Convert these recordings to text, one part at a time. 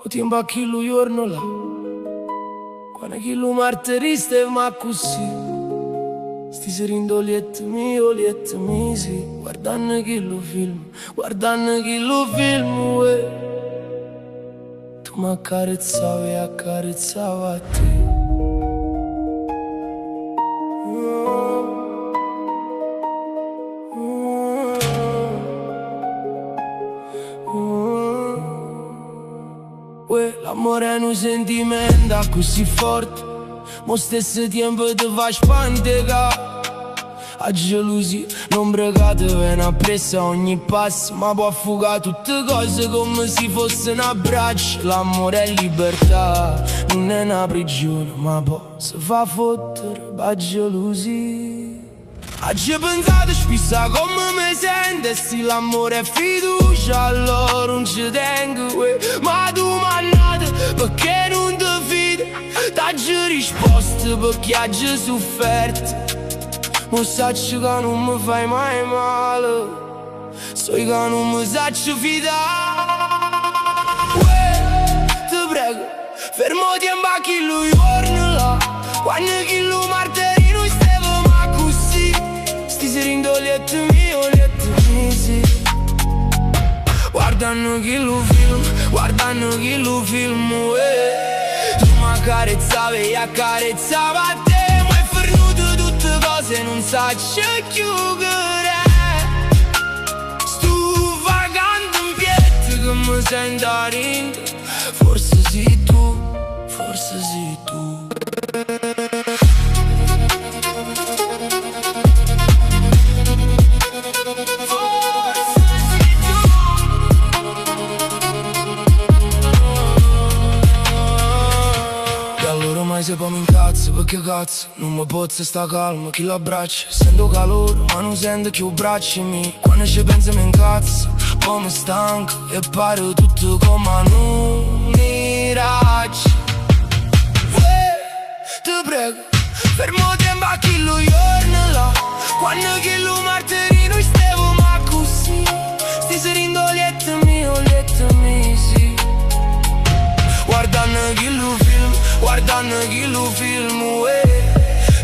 o ti imbacchi lui giorno là. Quando chi lo martedì ma così. Sti serindo liet mi, sì. Guardando chi lo film, guardando chi lo film, uè. Tu m'accarezzavi e accarezzava a te. L'amore è un sentimento così forte, ma stesso tempo ti fa spantega. A gelosia non bregate viene appressa ogni passo, ma può affogare tutte cose come se fosse un abbraccio. L'amore è libertà, non è una prigione, ma poi si fa fottere a gelosia. Oggi pensate spesso come mi sento, se l'amore è fiducia allora non ci tengo, ma tu mannate perché non ti fidi, daggi risposte perché hai già sofferto. Ma sacci che non mi fai mai male, so che non mi sacci fidare. Ti prego, fermati e imbacchi lui giorno là. Quando chi lo martedì noi stiamo ma così. Sti serindo liet mi, sì. Guardando chi lo film, tu m'accarezzavi e accarezzava a te. Ma è fornuto tutte cose non sacci chiudere. Sto vagando in piedi che mi sento a rinde. Forse sei tu, forse sei tu. Se poi mi incazzo perché cazzo non mi pozzo sta calma chi l'abbraccia. Sento calore ma non sento che braccia mi. Quando ci penso mi incazzo, poi mi stanco e pare tutto come un miraggio. Ti prego, fermati e imbacchi lo giorno là. Quando chi lo martedì noi stiamo ma così. Sti serindo liet mi, sì. Guardando chi lo film, guardando chi lo film,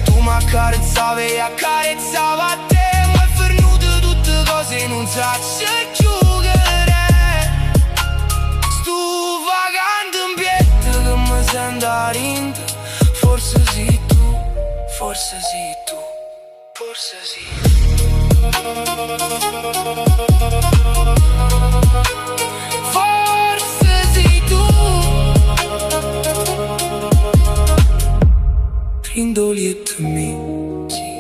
tu m'accarezzavi e accarezzava a te. Ma è fornuto tutte cose non sacci chiudere. Sto vagando in piedi che mi sento a rinde. Forse sei tu, forse sei tu, forse sei tu. Forse sei tu. Indoliet mi, sì.